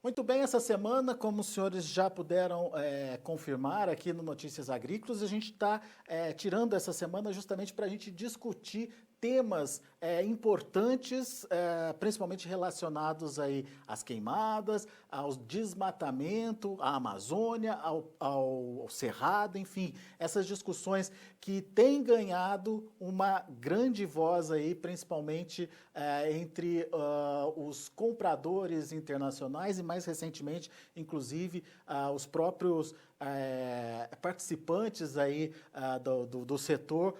Muito bem, essa semana, como os senhores já puderam confirmar aqui no Notícias Agrícolas, a gente está tirando essa semana justamente para a gente discutir temas importantes, principalmente relacionados aí às queimadas, ao desmatamento, à Amazônia, ao Cerrado, enfim, essas discussões que têm ganhado uma grande voz aí, principalmente entre os compradores internacionais e mais recentemente, inclusive, os próprios participantes aí do setor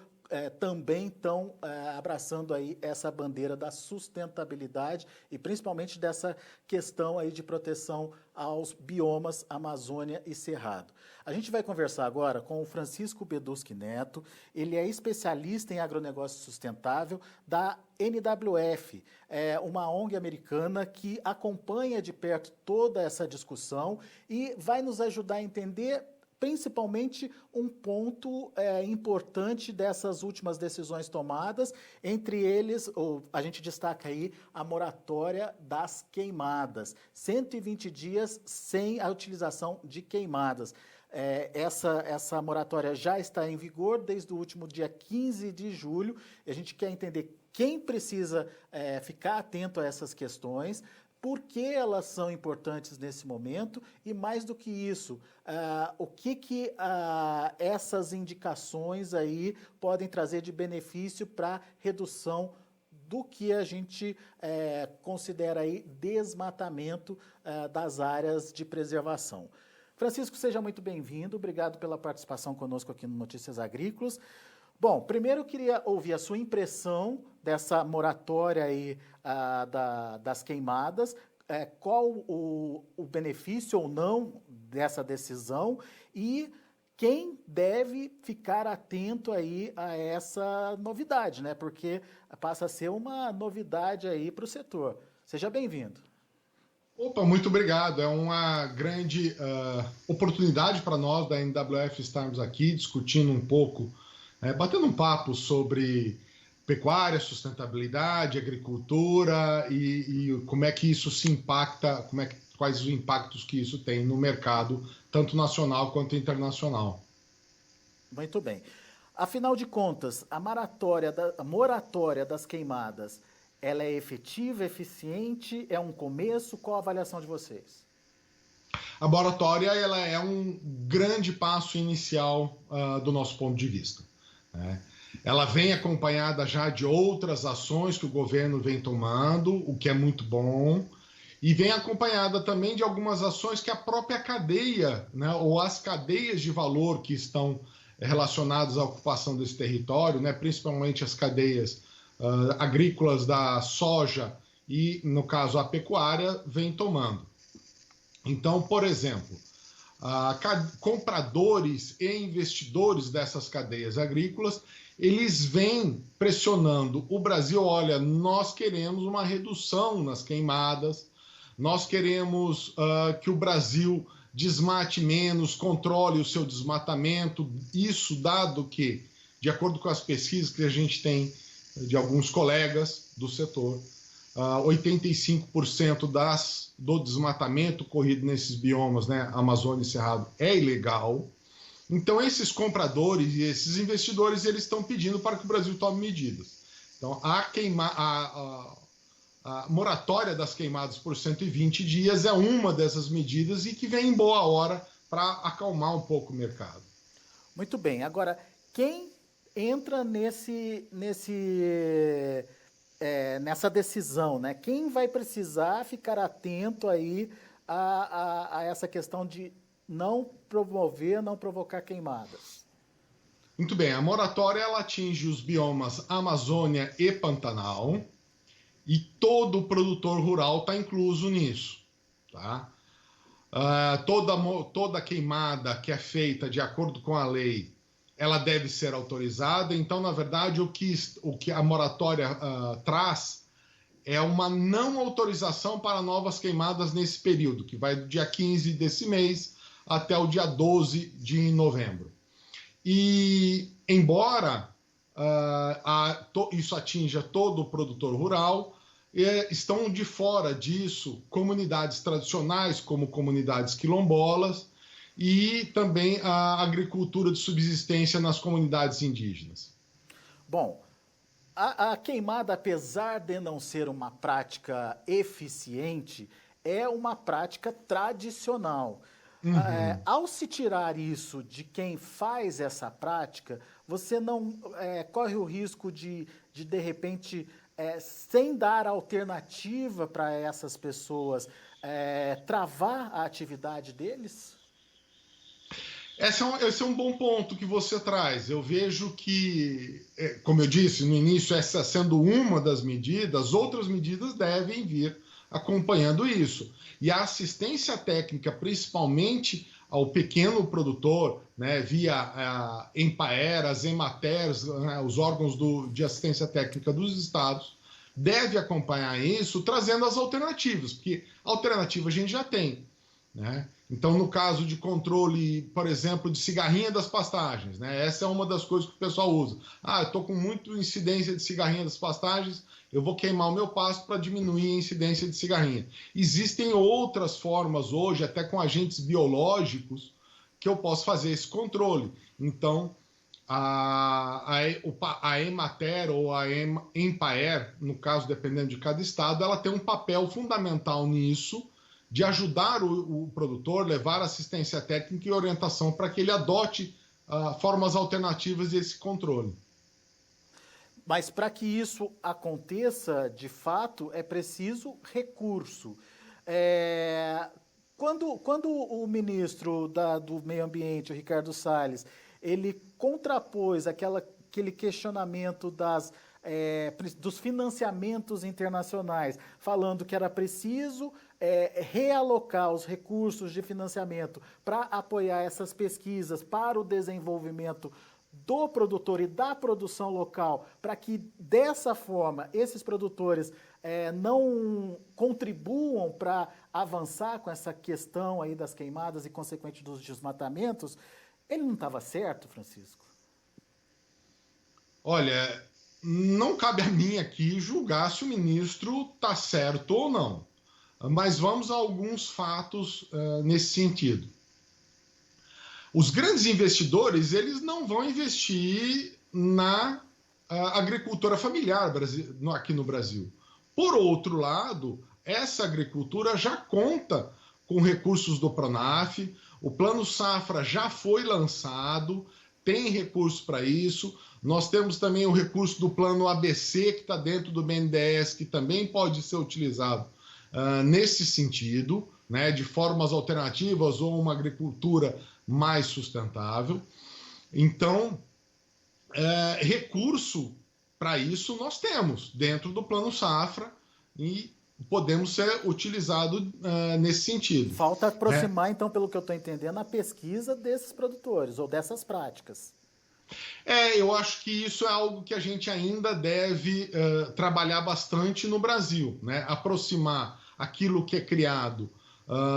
também estão abraçando aí essa bandeira da sustentabilidade e principalmente dessa questão aí de proteção aos biomas Amazônia e Cerrado. A gente vai conversar agora com o Francisco Beduschi Neto, ele é especialista em agronegócio sustentável da NWF, uma ONG americana que acompanha de perto toda essa discussão e vai nos ajudar a entender principalmente um ponto importante dessas últimas decisões tomadas, entre eles, a gente destaca aí a moratória das queimadas, 120 dias sem a utilização de queimadas. Essa moratória já está em vigor desde o último dia 15 de julho, e a gente quer entender quem precisa ficar atento a essas questões, por que elas são importantes nesse momento e, mais do que isso, o que essas indicações aí podem trazer de benefício para redução do que a gente considera aí desmatamento das áreas de preservação. Francisco, seja muito bem-vindo, obrigado pela participação conosco aqui no Notícias Agrícolas. Bom, primeiro eu queria ouvir a sua impressão dessa moratória aí, das queimadas, qual o benefício ou não dessa decisão e quem deve ficar atento aí a essa novidade, né? Porque passa a ser uma novidade aí para o setor. Seja bem-vindo. Opa, muito obrigado. É uma grande oportunidade para nós da NWF estarmos aqui discutindo um pouco, batendo um papo sobre pecuária, sustentabilidade, agricultura e como é que isso se impacta, quais os impactos que isso tem no mercado, tanto nacional quanto internacional. Muito bem. Afinal de contas, a moratória das queimadas, ela é efetiva, eficiente, é um começo? Qual a avaliação de vocês? A moratória ela é um grande passo inicial do nosso ponto de vista, né? Ela vem acompanhada já de outras ações que o governo vem tomando, o que é muito bom, e vem acompanhada também de algumas ações que a própria cadeia, né, ou as cadeias de valor que estão relacionadas à ocupação desse território, né, principalmente as cadeias agrícolas da soja e, no caso, a pecuária, vem tomando. Então, por exemplo, compradores e investidores dessas cadeias agrícolas, eles vêm pressionando o Brasil. Olha, nós queremos uma redução nas queimadas, nós queremos que o Brasil desmate menos, controle o seu desmatamento, isso dado que, de acordo com as pesquisas que a gente tem de alguns colegas do setor, 85% do desmatamento ocorrido nesses biomas, né, Amazônia e Cerrado, é ilegal. Então, esses compradores e esses investidores, eles estão pedindo para que o Brasil tome medidas. Então, a moratória das queimadas por 120 dias é uma dessas medidas e que vem em boa hora para acalmar um pouco o mercado. Muito bem. Agora, quem entra nessa decisão, né? Quem vai precisar ficar atento aí a essa questão de não promover, não provocar queimadas? Muito bem, a moratória ela atinge os biomas Amazônia e Pantanal e todo produtor rural está incluso nisso, tá? Toda queimada que é feita de acordo com a lei, ela deve ser autorizada. Então, na verdade, o que a moratória traz é uma não autorização para novas queimadas nesse período, que vai do dia 15 desse mês até o dia 12 de novembro. E, embora isso atinja todo o produtor rural, estão de fora disso comunidades tradicionais, como comunidades quilombolas, e também a agricultura de subsistência nas comunidades indígenas. Bom, a queimada, apesar de não ser uma prática eficiente, é uma prática tradicional. Ao se tirar isso de quem faz essa prática, você não corre o risco de repente, sem dar alternativa para essas pessoas, travar a atividade deles? Esse é um bom ponto que você traz. Eu vejo que, como eu disse no início, essa sendo uma das medidas, outras medidas devem vir acompanhando isso. E a assistência técnica, principalmente ao pequeno produtor, né, via a Empaer, as Ematers, né, os órgãos de assistência técnica dos estados, deve acompanhar isso, trazendo as alternativas, porque alternativa a gente já tem, né? Então, no caso de controle, por exemplo, de cigarrinha das pastagens, né? Essa é uma das coisas que o pessoal usa. Eu estou com muita incidência de cigarrinha das pastagens, eu vou queimar o meu pasto para diminuir a incidência de cigarrinha. Existem outras formas hoje, até com agentes biológicos, que eu posso fazer esse controle. Então, a Emater ou a Empaer, no caso, dependendo de cada estado, ela tem um papel fundamental nisso, de ajudar o produtor, levar assistência técnica e orientação para que ele adote formas alternativas desse controle. Mas para que isso aconteça, de fato, é preciso recurso. Quando o ministro do Meio Ambiente, o Ricardo Salles, ele contrapôs aquele questionamento dos financiamentos internacionais, falando que era preciso realocar os recursos de financiamento para apoiar essas pesquisas para o desenvolvimento do produtor e da produção local, para que dessa forma esses produtores não contribuam para avançar com essa questão aí das queimadas e consequente dos desmatamentos, ele não estava certo, Francisco? Olha, não cabe a mim aqui julgar se o ministro está certo ou não, mas vamos a alguns fatos nesse sentido. Os grandes investidores, eles não vão investir na agricultura familiar aqui no Brasil. Por outro lado, essa agricultura já conta com recursos do Pronaf, o Plano Safra já foi lançado, tem recursos para isso. Nós temos também o recurso do Plano ABC, que está dentro do BNDES, que também pode ser utilizado nesse sentido, né, de formas alternativas ou uma agricultura mais sustentável. Então, recurso para isso nós temos dentro do Plano Safra e podemos ser utilizados nesse sentido. Falta aproximar, então, pelo que eu estou entendendo, a pesquisa desses produtores ou dessas práticas. Eu acho que isso é algo que a gente ainda deve trabalhar bastante no Brasil, né? Aproximar aquilo que é criado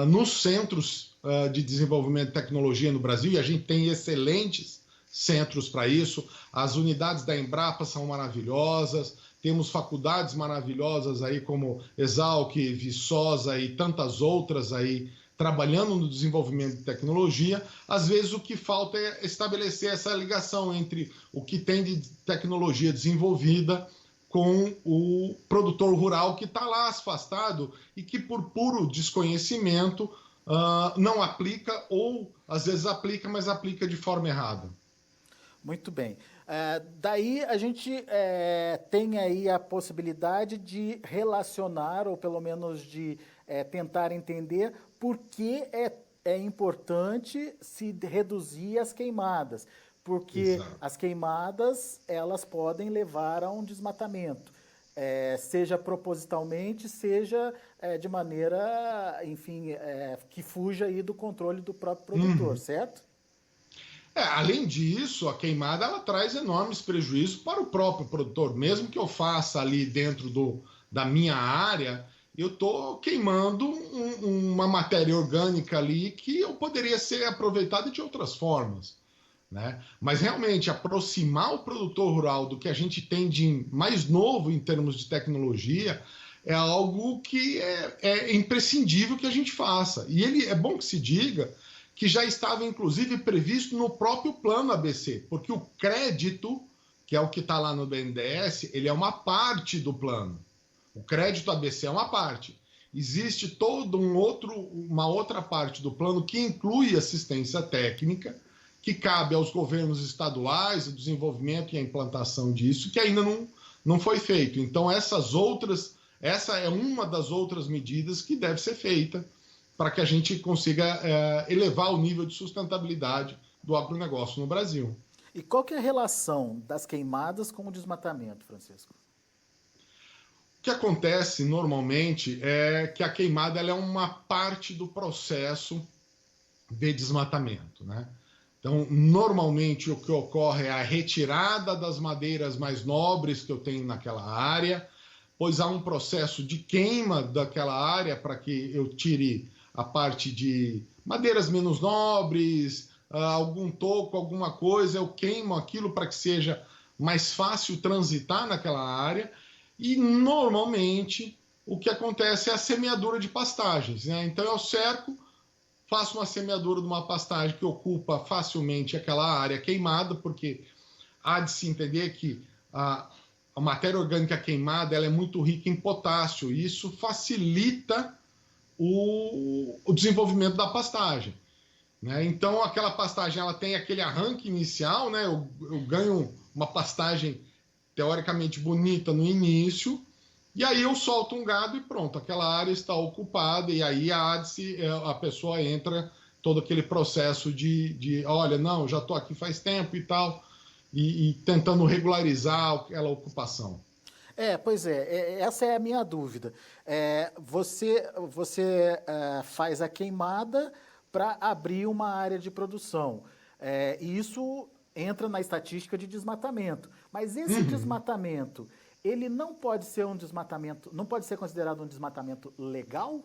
nos centros de desenvolvimento de tecnologia no Brasil, e a gente tem excelentes centros para isso. As unidades da Embrapa são maravilhosas, temos faculdades maravilhosas aí como Exalc, Viçosa e tantas outras aí trabalhando no desenvolvimento de tecnologia. Às vezes o que falta é estabelecer essa ligação entre o que tem de tecnologia desenvolvida com o produtor rural que está lá afastado e que por puro desconhecimento não aplica ou às vezes aplica, mas aplica de forma errada. Muito bem. Daí a gente tem aí a possibilidade de relacionar, ou pelo menos de tentar entender por que é importante se reduzir as queimadas. Porque Exato. as queimadas, elas podem levar a um desmatamento. Seja propositalmente, seja de maneira, enfim, que fuja aí do controle do próprio produtor, certo? Além disso, a queimada ela traz enormes prejuízos para o próprio produtor. Mesmo que eu faça ali dentro da minha área, eu estou queimando uma matéria orgânica ali que eu poderia ser aproveitada de outras formas, né? Mas realmente aproximar o produtor rural do que a gente tem de mais novo em termos de tecnologia é algo que é imprescindível que a gente faça. E ele é bom que se diga que já estava, inclusive, previsto no próprio plano ABC, porque o crédito, que é o que está lá no BNDES, ele é uma parte do plano. O crédito ABC é uma parte. Existe toda uma outra parte do plano que inclui assistência técnica, que cabe aos governos estaduais, o desenvolvimento e a implantação disso, que ainda não foi feito. Então, essa é uma das outras medidas que deve ser feita para que a gente consiga elevar o nível de sustentabilidade do agronegócio no Brasil. E qual que é a relação das queimadas com o desmatamento, Francisco? O que acontece normalmente é que a queimada ela é uma parte do processo de desmatamento, né? Então, normalmente o que ocorre é a retirada das madeiras mais nobres que eu tenho naquela área, pois há um processo de queima daquela área para que eu tire a parte de madeiras menos nobres, algum toco, alguma coisa, eu queimo aquilo para que seja mais fácil transitar naquela área. E, normalmente, o que acontece é a semeadura de pastagens, né? Então, eu cerco, faço uma semeadura de uma pastagem que ocupa facilmente aquela área queimada, porque há de se entender que a matéria orgânica queimada ela é muito rica em potássio, e isso facilita o desenvolvimento da pastagem, né? Então, aquela pastagem ela tem aquele arranque inicial, né? Eu ganho uma pastagem teoricamente bonita no início, e aí eu solto um gado e pronto, aquela área está ocupada, e aí a pessoa entra todo aquele processo de olha, não, já estou aqui faz tempo e tal, e tentando regularizar aquela ocupação. Pois é, essa é a minha dúvida. Você faz a queimada para abrir uma área de produção. E isso entra na estatística de desmatamento. Mas esse desmatamento, ele não pode ser um desmatamento, não pode ser considerado um desmatamento legal?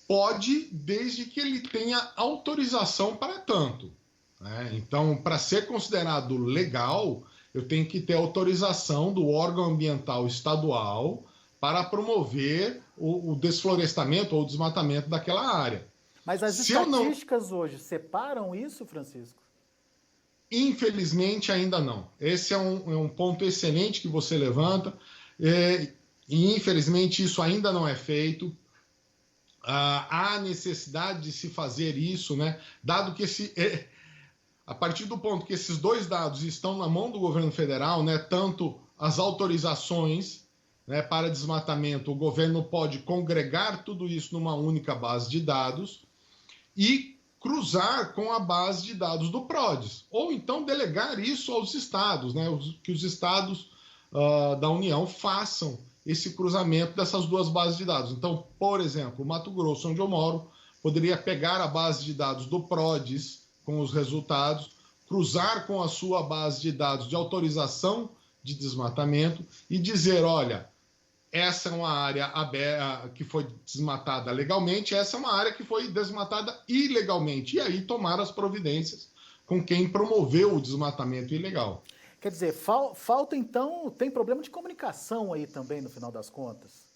Pode, desde que ele tenha autorização para tanto, né? Então, para ser considerado legal, eu tenho que ter autorização do órgão ambiental estadual para promover o desflorestamento ou desmatamento daquela área. Mas as Se eu não, estatísticas hoje separam isso, Francisco? Infelizmente, ainda não. Esse é um ponto excelente que você levanta, e infelizmente isso ainda não é feito. Há necessidade de se fazer isso, né? Dado que a partir do ponto que esses dois dados estão na mão do governo federal, né, tanto as autorizações, né, para desmatamento, o governo pode congregar tudo isso numa única base de dados e cruzar com a base de dados do PRODES, ou então delegar isso aos estados, né, que os estados da União façam esse cruzamento dessas duas bases de dados. Então, por exemplo, o Mato Grosso, onde eu moro, poderia pegar a base de dados do PRODES com os resultados, cruzar com a sua base de dados de autorização de desmatamento e dizer, olha, essa é uma área que foi desmatada legalmente, essa é uma área que foi desmatada ilegalmente. E aí tomar as providências com quem promoveu o desmatamento ilegal. Quer dizer, falta então, tem problema de comunicação aí também no final das contas?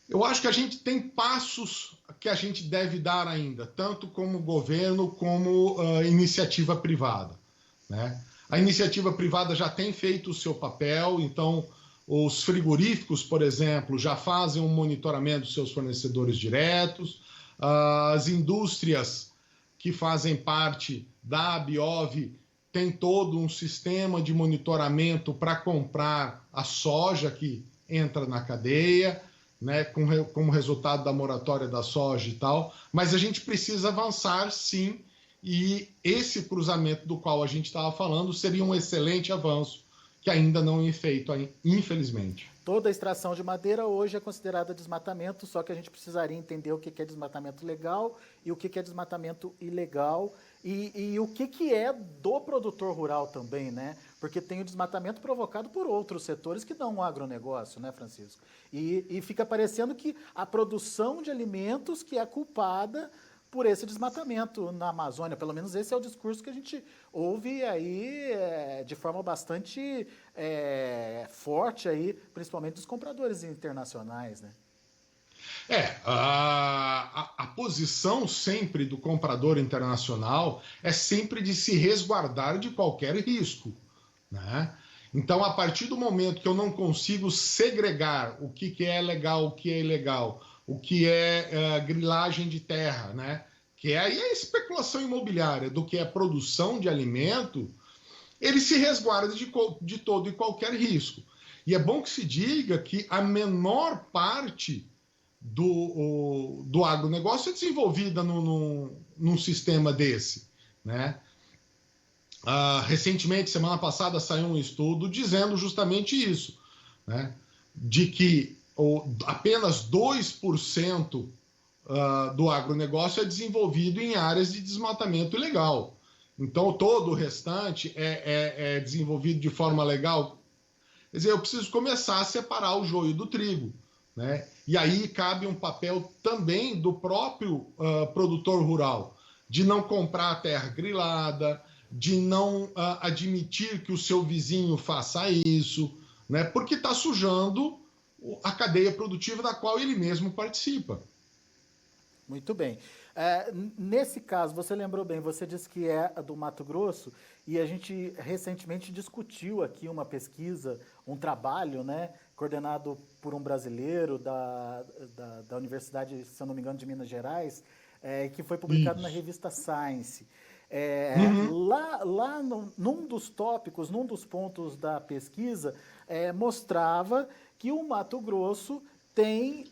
Eu acho que a gente tem passos que a gente deve dar ainda, tanto como governo como iniciativa privada, né? A iniciativa privada já tem feito o seu papel, então os frigoríficos, por exemplo, já fazem um monitoramento dos seus fornecedores diretos, as indústrias que fazem parte da Abiov têm todo um sistema de monitoramento para comprar a soja que entra na cadeia, né, como resultado da moratória da soja e tal, mas a gente precisa avançar sim, e esse cruzamento do qual a gente estava falando seria um excelente avanço, que ainda não é feito, infelizmente. Toda a extração de madeira hoje é considerada desmatamento, só que a gente precisaria entender o que é desmatamento legal e o que é desmatamento ilegal e o que é do produtor rural também, né? Porque tem o desmatamento provocado por outros setores que não o agronegócio, né, Francisco? E fica parecendo que a produção de alimentos que é culpada por esse desmatamento na Amazônia. Pelo menos esse é o discurso que a gente ouve aí de forma bastante forte, aí, principalmente dos compradores internacionais, né? A posição sempre do comprador internacional é sempre de se resguardar de qualquer risco, né? Então, a partir do momento que eu não consigo segregar o que é legal, o que é ilegal, o que é grilagem de terra, né? Que aí é a especulação imobiliária, do que é produção de alimento, ele se resguarda de todo e qualquer risco. E é bom que se diga que a menor parte do agronegócio é desenvolvida num sistema desse, né? Recentemente, semana passada, saiu um estudo dizendo justamente isso, né? De que apenas 2% do agronegócio é desenvolvido em áreas de desmatamento ilegal. Então, todo o restante é desenvolvido de forma legal. Quer dizer, eu preciso começar a separar o joio do trigo, né? E aí cabe um papel também do próprio produtor rural, de não comprar a terra grilada, de não admitir que o seu vizinho faça isso, né? Porque está sujando a cadeia produtiva da qual ele mesmo participa. Muito bem. Nesse caso, você lembrou bem, você disse que é do Mato Grosso, e a gente recentemente discutiu aqui uma pesquisa, um trabalho, né, coordenado por um brasileiro da Universidade, se eu não me engano, de Minas Gerais, que foi publicado na Isso. revista Science. Uhum. Lá num dos tópicos, num dos pontos da pesquisa, mostrava que o Mato Grosso tem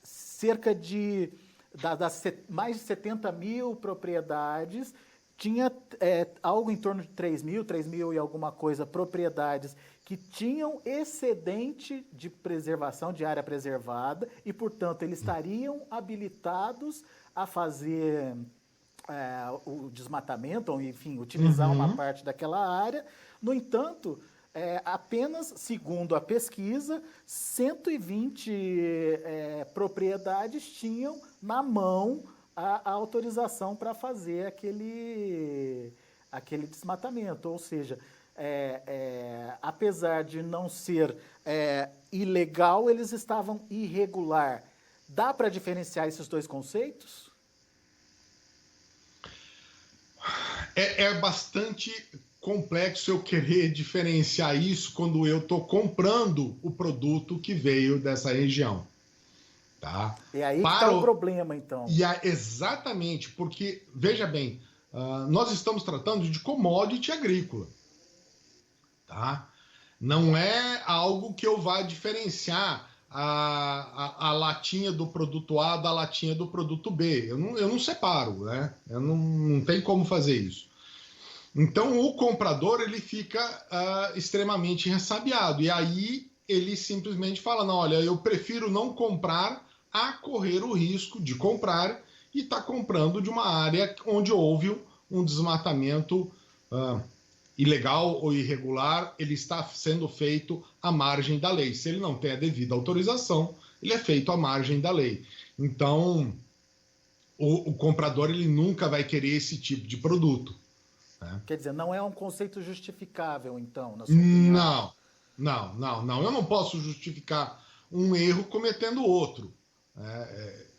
cerca de mais de 70 mil propriedades, tinha algo em torno de 3 mil e alguma coisa propriedades que tinham excedente de preservação, de área preservada, e, portanto, eles estariam habilitados a fazer o desmatamento, ou, enfim, utilizar uma Uhum. parte daquela área. No entanto, apenas, segundo a pesquisa, 120 propriedades tinham na mão a autorização para fazer aquele desmatamento. Ou seja, apesar de não ser ilegal, eles estavam irregular. Dá para diferenciar esses dois conceitos? É bastante complexo eu querer diferenciar isso quando eu estou comprando o produto que veio dessa região, tá? É aí que está o problema, então. Exatamente, porque, veja bem, nós estamos tratando de commodity agrícola, tá? Não é algo que eu vá diferenciar a latinha do produto A da latinha do produto B. Eu não separo, né? Eu não tem como fazer isso. Então, o comprador ele fica extremamente ressabiado. E aí ele simplesmente fala, não, olha, eu prefiro não comprar a correr o risco de comprar e estar comprando de uma área onde houve um desmatamento ilegal ou irregular, ele está sendo feito à margem da lei. Se ele não tem a devida autorização, ele é feito à margem da lei. Então, o comprador ele nunca vai querer esse tipo de produto. Quer dizer, não é um conceito justificável, então, na sua opinião. Não. Eu não posso justificar um erro cometendo outro.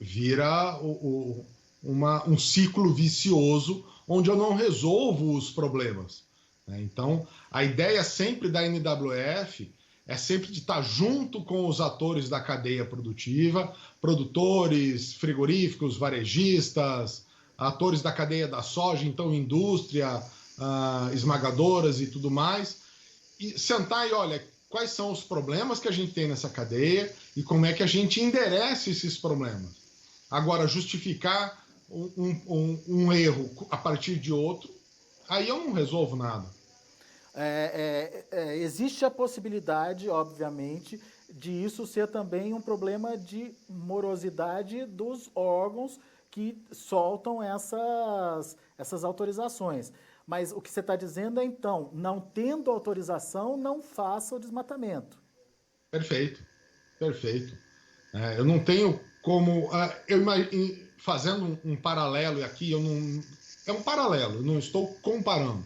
Vira um ciclo vicioso onde eu não resolvo os problemas. Então, a ideia sempre da NWF é sempre de estar junto com os atores da cadeia produtiva, produtores, frigoríficos, varejistas, atores da cadeia da soja, então indústria, esmagadoras e tudo mais, e sentar e olha quais são os problemas que a gente tem nessa cadeia e como é que a gente endereça esses problemas. Agora, justificar um erro a partir de outro, aí eu não resolvo nada. Existe a possibilidade, obviamente, de isso ser também um problema de morosidade dos órgãos que soltam essas autorizações. Mas o que você está dizendo é, então, não tendo autorização, não faça o desmatamento. Perfeito. Eu não tenho como... fazendo um paralelo aqui, é um paralelo, eu não estou comparando.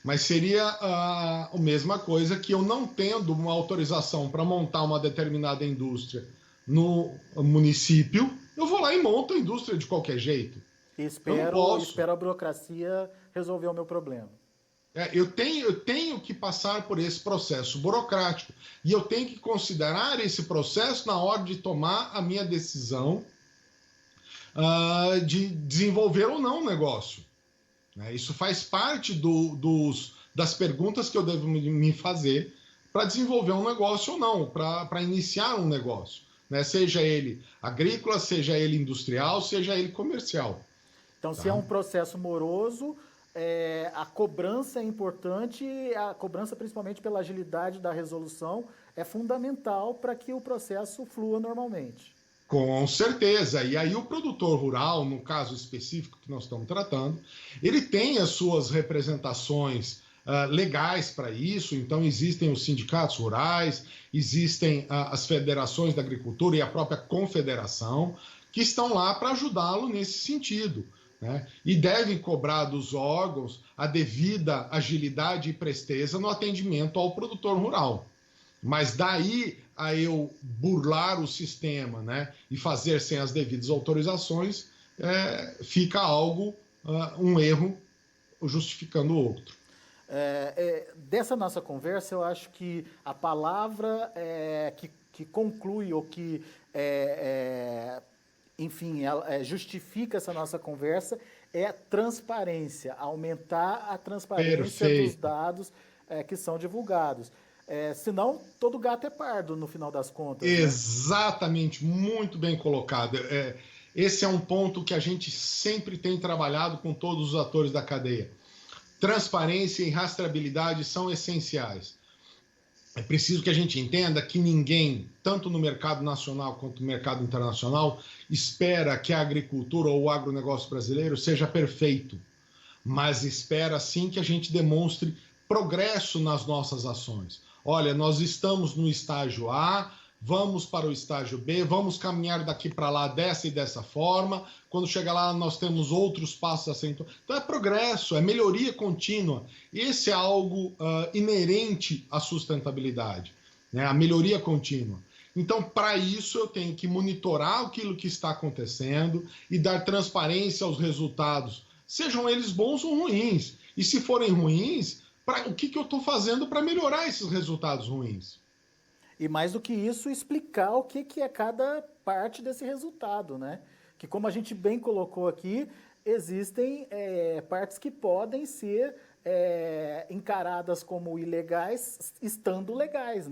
Mas seria a mesma coisa que eu não tendo uma autorização para montar uma determinada indústria no município, eu vou lá e monto a indústria de qualquer jeito. E Eu não posso. espero a burocracia resolver o meu problema. Eu tenho que passar por esse processo burocrático. E eu tenho que considerar esse processo na hora de tomar a minha decisão de desenvolver ou não o negócio. Isso faz parte das perguntas que eu devo me fazer para desenvolver um negócio ou não, para iniciar um negócio. Seja ele agrícola, seja ele industrial, seja ele comercial. Então, se é um processo moroso, a cobrança é importante, a cobrança principalmente pela agilidade da resolução é fundamental para que o processo flua normalmente. Com certeza. E aí o produtor rural, no caso específico que nós estamos tratando, ele tem as suas representações legais para isso. Então existem os sindicatos rurais, existem as federações da agricultura e a própria confederação que estão lá para ajudá-lo nesse sentido. E devem cobrar dos órgãos a devida agilidade e presteza no atendimento ao produtor rural. Mas daí a eu burlar o sistema, e fazer sem as devidas autorizações, fica algo, um erro justificando o outro. Dessa nossa conversa, eu acho que a palavra que conclui ou que, enfim, justifica essa nossa conversa é transparência, aumentar a transparência dos dados que são divulgados. Senão, todo gato é pardo, no final das contas. Exatamente, muito bem colocado. Esse é um ponto que a gente sempre tem trabalhado com todos os atores da cadeia. Transparência e rastreabilidade são essenciais. É preciso que a gente entenda que ninguém, tanto no mercado nacional quanto no mercado internacional, espera que a agricultura ou o agronegócio brasileiro seja perfeito, mas espera sim que a gente demonstre progresso nas nossas ações. Olha, nós estamos no estágio A, vamos para o estágio B, vamos caminhar daqui para lá dessa e dessa forma. Quando chegar lá, nós temos outros passos a ser. Então, é progresso, é melhoria contínua. Esse é algo inerente à sustentabilidade, a melhoria contínua. Então, para isso, eu tenho que monitorar aquilo que está acontecendo e dar transparência aos resultados, sejam eles bons ou ruins. E se forem ruins, o que eu estou fazendo para melhorar esses resultados ruins? E mais do que isso, explicar o que é cada parte desse resultado, Que como a gente bem colocou aqui, existem partes que podem ser encaradas como ilegais, estando legais,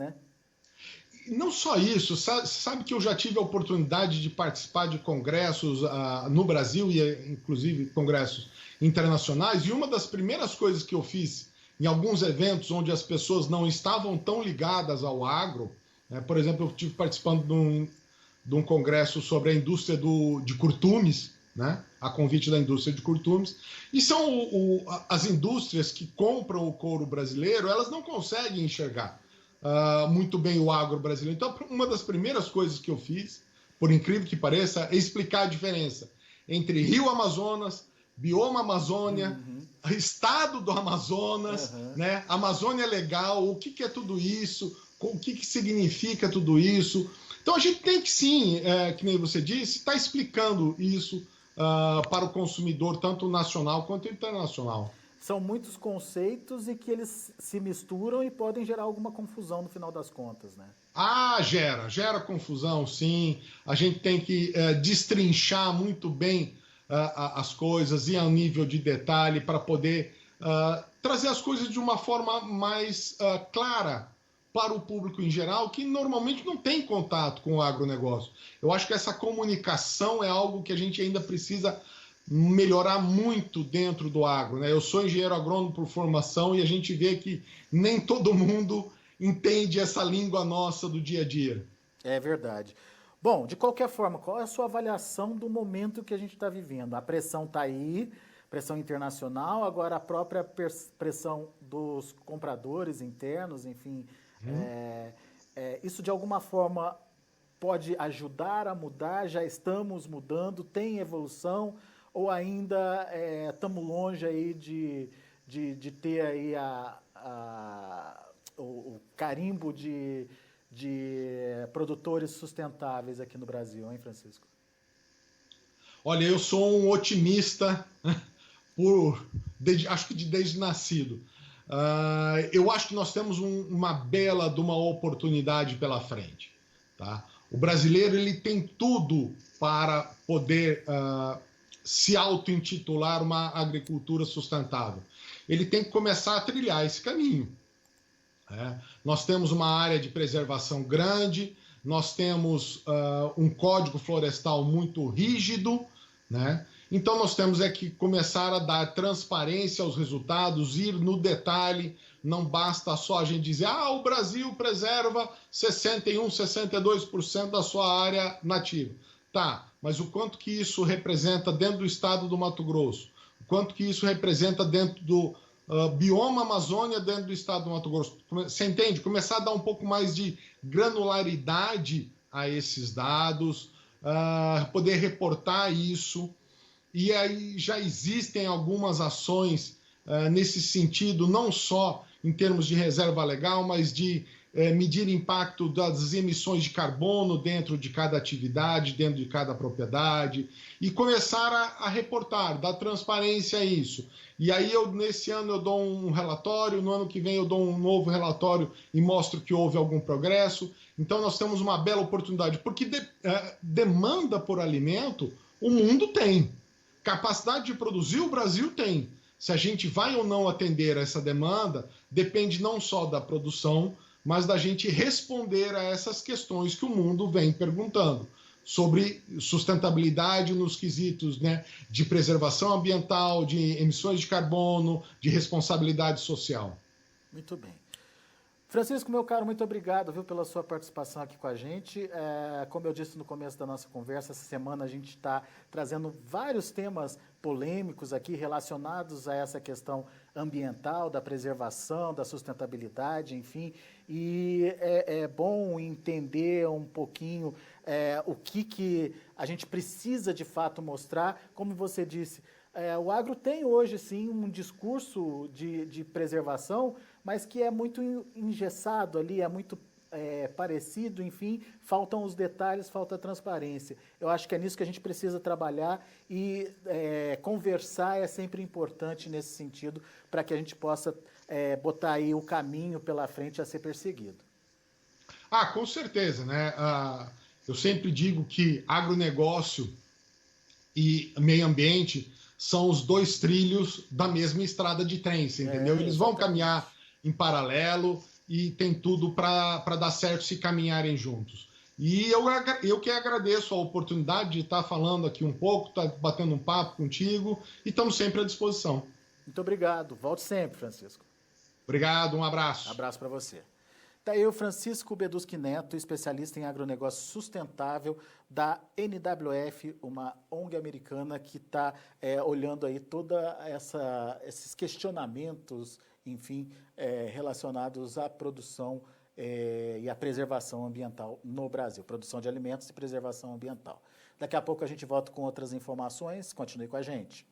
Não só isso, sabe que eu já tive a oportunidade de participar de congressos no Brasil e inclusive congressos internacionais, e uma das primeiras coisas que eu fiz em alguns eventos onde as pessoas não estavam tão ligadas ao agro, por exemplo, eu estive participando de um congresso sobre a indústria de curtumes, a convite da indústria de curtumes, e são as indústrias que compram o couro brasileiro, elas não conseguem enxergar muito bem o agro brasileiro. Então, uma das primeiras coisas que eu fiz, por incrível que pareça, é explicar a diferença entre Rio Amazonas, Bioma Amazônia, Estado do Amazonas, Amazônia Legal, o que é tudo isso, o que significa tudo isso. Então a gente tem que sim, que nem você disse, estar explicando isso para o consumidor, tanto nacional quanto internacional. São muitos conceitos e que eles se misturam e podem gerar alguma confusão no final das contas, Gera confusão, sim. A gente tem que destrinchar muito bem as coisas e ao nível de detalhe para poder trazer as coisas de uma forma mais clara para o público em geral, que normalmente não tem contato com o agronegócio. Eu acho que essa comunicação é algo que a gente ainda precisa melhorar muito dentro do agro. Eu sou engenheiro agrônomo por formação e a gente vê que nem todo mundo entende essa língua nossa do dia a dia. É verdade. Bom, de qualquer forma, qual é a sua avaliação do momento que a gente está vivendo? A pressão está aí, pressão internacional, agora a própria pressão dos compradores internos, enfim. Isso de alguma forma pode ajudar a mudar? Já estamos mudando? Tem evolução? Ou ainda estamos longe aí de ter aí o carimbo de produtores sustentáveis aqui no Brasil, hein, Francisco? Olha, eu sou um otimista acho que desde nascido. Eu acho que nós temos uma bela de uma oportunidade pela frente. Tá? O brasileiro ele tem tudo para poder se auto-intitular uma agricultura sustentável. Ele tem que começar a trilhar esse caminho. Nós temos uma área de preservação grande, nós temos um código florestal muito rígido, né? Então nós temos que começar a dar transparência aos resultados, ir no detalhe, não basta só a gente dizer o Brasil preserva 61, 62% da sua área nativa. Tá, mas o quanto que isso representa dentro do estado do Mato Grosso? O quanto que isso representa dentro do bioma Amazônia, dentro do estado do Mato Grosso? Você entende? Começar a dar um pouco mais de granularidade a esses dados, poder reportar isso. E aí já existem algumas ações nesse sentido, não só em termos de reserva legal, mas de medir impacto das emissões de carbono dentro de cada atividade, dentro de cada propriedade, e começar a reportar, dar transparência a isso. E aí nesse ano eu dou um relatório, no ano que vem eu dou um novo relatório e mostro que houve algum progresso. Então nós temos uma bela oportunidade, porque demanda por alimento o mundo tem. Capacidade de produzir o Brasil tem. Se a gente vai ou não atender a essa demanda, depende não só da produção, mas da gente responder a essas questões que o mundo vem perguntando sobre sustentabilidade nos quesitos, né, de preservação ambiental, de emissões de carbono, de responsabilidade social. Muito bem. Francisco, meu caro, muito obrigado, viu, pela sua participação aqui com a gente. Como eu disse no começo da nossa conversa, essa semana a gente está trazendo vários temas polêmicos aqui relacionados a essa questão ambiental, da preservação, da sustentabilidade, enfim. E é bom entender um pouquinho o que a gente precisa de fato mostrar. Como você disse, o agro tem hoje, sim, um discurso de preservação, mas que é muito engessado ali, é muito parecido, enfim, faltam os detalhes, falta a transparência. Eu acho que é nisso que a gente precisa trabalhar e conversar é sempre importante nesse sentido, para que a gente possa botar aí o caminho pela frente a ser perseguido. Com certeza, né? Eu sempre digo que agronegócio e meio ambiente são os dois trilhos da mesma estrada de trem, você entendeu? Eles vão caminhar em paralelo e tem tudo para dar certo se caminharem juntos. E eu que agradeço a oportunidade de estar falando aqui um pouco, estar batendo um papo contigo e estamos sempre à disposição. Muito obrigado. Volte sempre, Francisco. Obrigado, um abraço. Abraço para você. Está aí o Francisco Beduschi Neto, especialista em agronegócio sustentável da NWF, uma ONG americana que está olhando aí toda esses questionamentos, enfim, relacionados à produção e à preservação ambiental no Brasil, produção de alimentos e preservação ambiental. Daqui a pouco a gente volta com outras informações, continue com a gente.